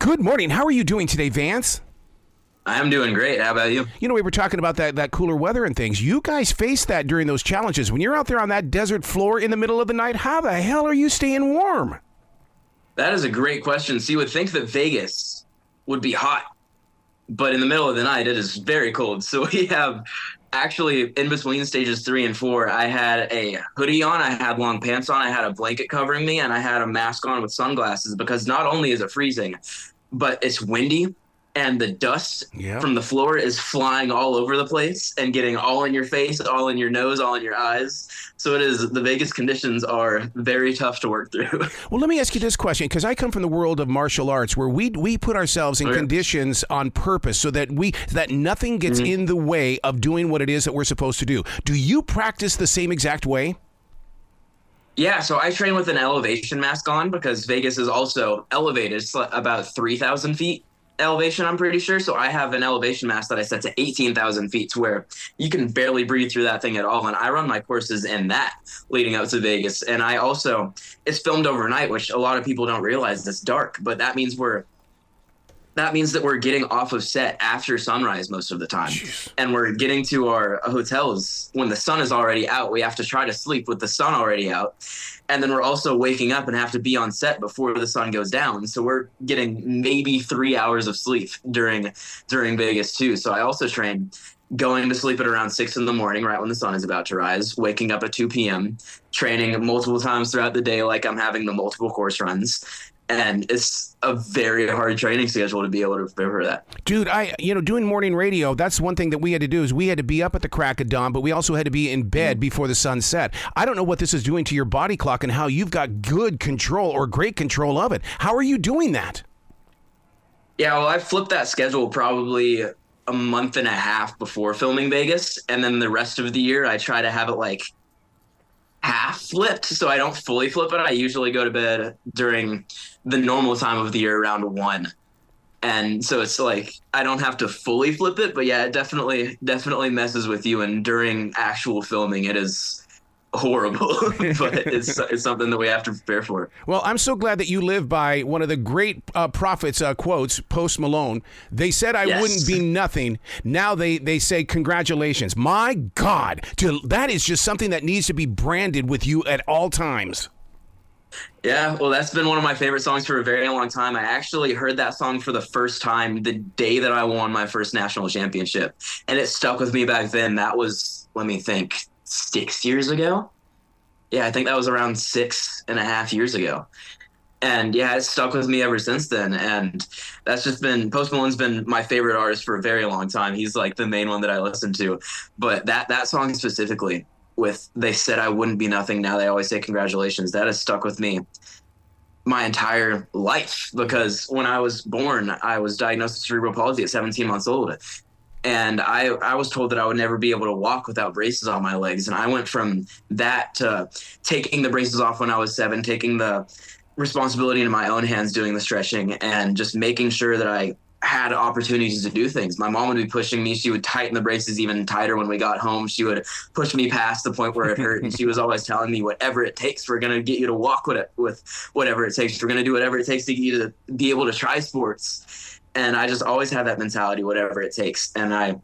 Good morning. How are you doing today, Vance? I'm doing great. How about you? You know, we were talking about that cooler weather and things. You guys face that during those challenges. When you're out there on that desert floor in the middle of the night, how the hell are you staying warm? That is a great question. So you would think that Vegas would be hot, but in the middle of the night, it is very cold. So we have actually in between stages 3 and 4, I had a hoodie on, I had long pants on, I had a blanket covering me, and I had a mask on with sunglasses because not only is it freezing, but it's windy. And the dust from the floor is flying all over the place and getting all in your face, all in your nose, all in your eyes. So the Vegas conditions are very tough to work through. Well, let me ask you this question, because I come from the world of martial arts where we put ourselves in conditions on purpose so that nothing gets in the way of doing what it is that we're supposed to do. Do you practice the same exact way? Yeah, so I train with an elevation mask on because Vegas is also elevated. It's about 3,000 feet elevation, I'm pretty sure. So I have an elevation mask that I set to 18,000 feet to where you can barely breathe through that thing at all. And I run my courses in that leading up to Vegas. And it's filmed overnight, which a lot of people don't realize it's dark, but that means that we're getting off of set after sunrise most of the time. Jeez. And we're getting to our hotels when the sun is already out. We have to try to sleep with the sun already out. And then we're also waking up and have to be on set before the sun goes down. So we're getting maybe 3 hours of sleep during Vegas too. So I also train going to sleep at around 6 in the morning, right when the sun is about to rise, waking up at 2 p.m., training multiple times throughout the day like I'm having the multiple course runs. And it's a very hard training schedule to be able to prepare for that. Dude, doing morning radio, that's one thing that we had to do is we had to be up at the crack of dawn, but we also had to be in bed before the sun set. I don't know what this is doing to your body clock and how you've got good control or great control of it. How are you doing that? Yeah, well, I flipped that schedule probably a month and a half before filming Vegas. And then the rest of the year, I try to have it like half flipped, so I don't fully flip it. I usually go to bed during the normal time of the year around 1. And so it's like I don't have to fully flip it, but yeah, it definitely messes with you. And during actual filming, it is horrible, but it's something that we have to prepare for. Well, I'm so glad that you live by one of the great prophets quotes, Post Malone. They said I wouldn't be nothing. Now they say congratulations. My God, that is just something that needs to be branded with you at all times. Yeah, well, that's been one of my favorite songs for a very long time. I actually heard that song for the first time the day that I won my first national championship, and it stuck with me back then. That was, let me think, 6 years ago. Yeah, I think that was around 6.5 years ago. And yeah, it's stuck with me ever since then. And that's just been, Post Malone's been my favorite artist for a very long time. He's like the main one that I listen to. But that song specifically with they said I wouldn't be nothing, now they always say congratulations, that has stuck with me my entire life. Because when I was born, I was diagnosed with cerebral palsy at 17 months old. And I was told that I would never be able to walk without braces on my legs. And I went from that to taking the braces off when I was 7, taking the responsibility into my own hands, doing the stretching, and just making sure that I had opportunities to do things. My mom would be pushing me. She would tighten the braces even tighter when we got home. She would push me past the point where it hurt. And she was always telling me, whatever it takes, we're going to get you to walk with whatever it takes. We're going to do whatever it takes to get you to be able to try sports. And I just always had that mentality, whatever it takes. And I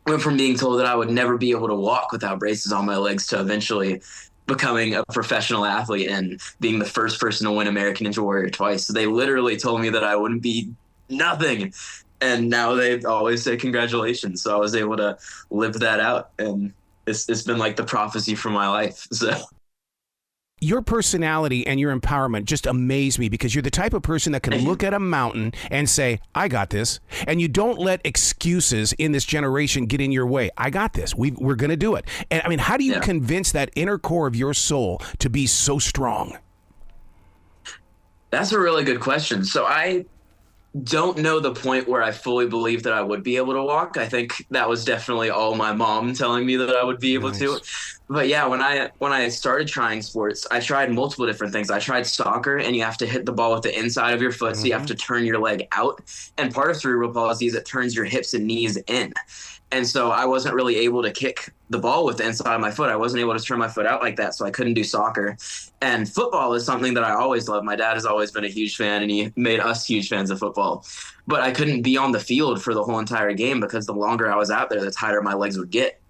went from being told that I would never be able to walk without braces on my legs to eventually becoming a professional athlete and being the first person to win American Ninja Warrior twice. So they literally told me that I wouldn't be nothing. And now they always say congratulations. So I was able to live that out. And it's been like the prophecy for my life. So your personality and your empowerment just amaze me because you're the type of person that can look at a mountain and say, I got this. And you don't let excuses in this generation get in your way. I got this. We're going to do it. And I mean, how do you convince that inner core of your soul to be so strong? That's a really good question. So I don't know the point where I fully believed that I would be able to walk. I think that was definitely all my mom telling me that I would be able to. But yeah, when I started trying sports, I tried multiple different things. I tried soccer, and you have to hit the ball with the inside of your foot, so you have to turn your leg out. And part of cerebral palsy is it turns your hips and knees in. And so I wasn't really able to kick the ball with the inside of my foot. I wasn't able to turn my foot out like that. So I couldn't do soccer. And football is something that I always loved. My dad has always been a huge fan, and he made us huge fans of football. But I couldn't be on the field for the whole entire game because the longer I was out there, the tighter my legs would get.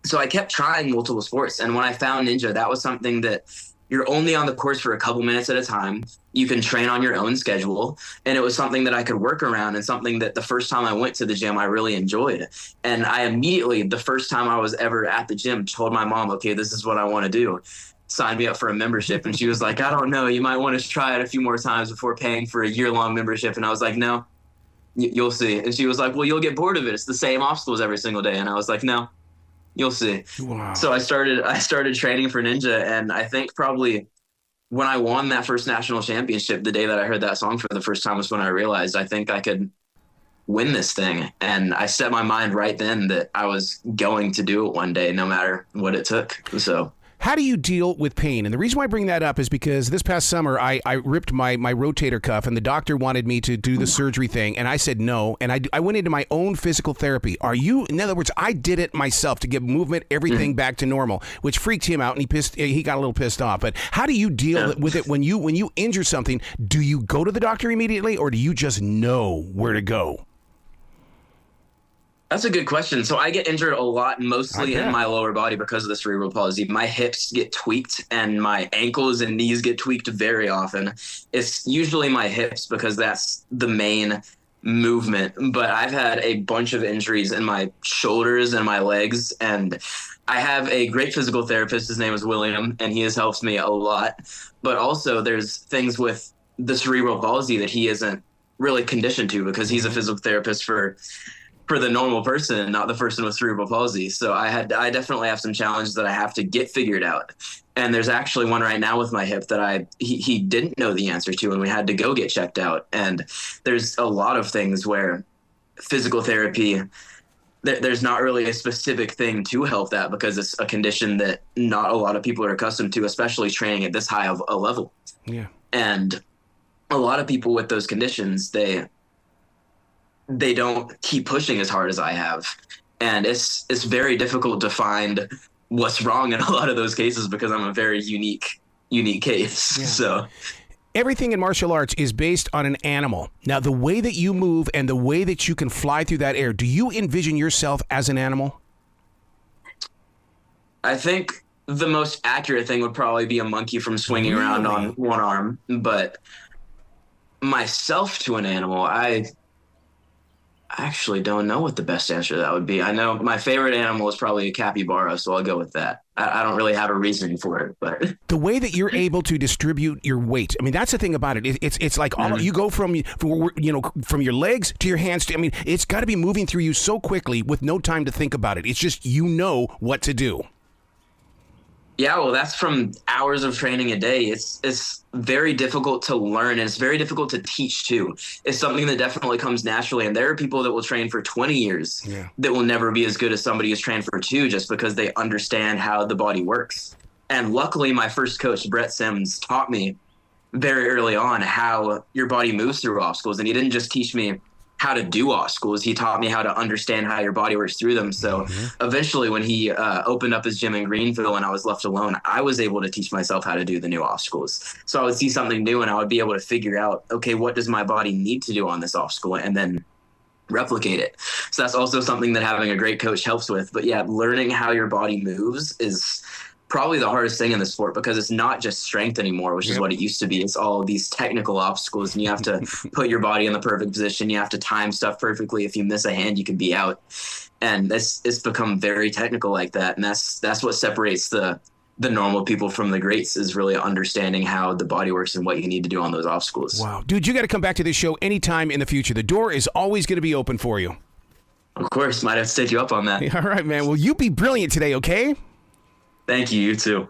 So I kept trying multiple sports. And when I found Ninja, that was something that you're only on the course for a couple minutes at a time. You can train on your own schedule. And it was something that I could work around, and something that the first time I went to the gym, I really enjoyed. And I immediately, the first time I was ever at the gym, told my mom, okay, this is what I want to do. Signed me up for a membership. And she was like, I don't know, you might want to try it a few more times before paying for a year-long membership. And I was like, no, you'll see. And she was like, well, you'll get bored of it. It's the same obstacles every single day. And I was like, no, you'll see. Wow. So I started training for Ninja, and I think probably when I won that first national championship, the day that I heard that song for the first time was when I realized I think I could win this thing. And I set my mind right then that I was going to do it one day, no matter what it took. So how do you deal with pain? And the reason why I bring that up is because this past summer, I ripped my rotator cuff, and the doctor wanted me to do the surgery thing, and I said no, and I went into my own physical therapy. In other words, I did it myself to get movement, everything back to normal, which freaked him out, and he got a little pissed off. But how do you deal with it when you injure something? Do you go to the doctor immediately, or do you just know where to go? that's a good question. So I get injured a lot, mostly in my lower body because of the cerebral palsy. My hips get tweaked, and my ankles and knees get tweaked very often. It's usually my hips because that's the main movement. But I've had a bunch of injuries in my shoulders and my legs. And I have a great physical therapist. His name is William, and he has helped me a lot. But also there's things with the cerebral palsy that he isn't really conditioned to, because he's a physical therapist for the normal person, not the person with cerebral palsy. So I definitely have some challenges that I have to get figured out. And there's actually one right now with my hip that he didn't know the answer to, and we had to go get checked out. And there's a lot of things where physical therapy, there's not really a specific thing to help that, because it's a condition that not a lot of people are accustomed to, especially training at this high of a level. Yeah. And a lot of people with those conditions, they don't keep pushing as hard as I have. And it's very difficult to find what's wrong in a lot of those cases, because I'm a very unique case. Yeah. So everything in martial arts is based on an animal. Now, the way that you move and the way that you can fly through that air, do you envision yourself as an animal? I think the most accurate thing would probably be a monkey from swinging around on one arm. But myself to an animal, I actually don't know what the best answer to that would be. I know my favorite animal is probably a capybara, so I'll go with that. I don't really have a reasoning for it, but the way that you're able to distribute your weight, I mean, that's the thing about it. It's like you go from your legs to your hands. It's got to be moving through you so quickly with no time to think about it. It's just what to do. Yeah, well, that's from hours of training a day. It's very difficult to learn, and it's very difficult to teach too. It's something that definitely comes naturally. And there are people that will train for 20 years that will never be as good as somebody who's trained for 2, just because they understand how the body works. And luckily, my first coach, Brett Sims, taught me very early on how your body moves through obstacles. And he didn't just teach me how to do obstacles. He taught me how to understand how your body works through them. So eventually, when he opened up his gym in Greenville and I was left alone, I was able to teach myself how to do the new obstacles. So I would see something new and I would be able to figure out, okay, what does my body need to do on this obstacle, and then replicate it. So that's also something that having a great coach helps with. But yeah, learning how your body moves is probably the hardest thing in the sport, because it's not just strength anymore, which is what it used to be. It's all these technical obstacles, and you have to put your body in the perfect position. You have to time stuff perfectly. If you miss a hand, you can be out. And it's become very technical like that. And that's what separates the normal people from the greats, is really understanding how the body works and what you need to do on those obstacles. Wow. Dude, you got to come back to this show anytime in the future. The door is always going to be open for you. Of course. Might have to take you up on that. All right, man. Well, you be brilliant today, okay? Thank you. You too.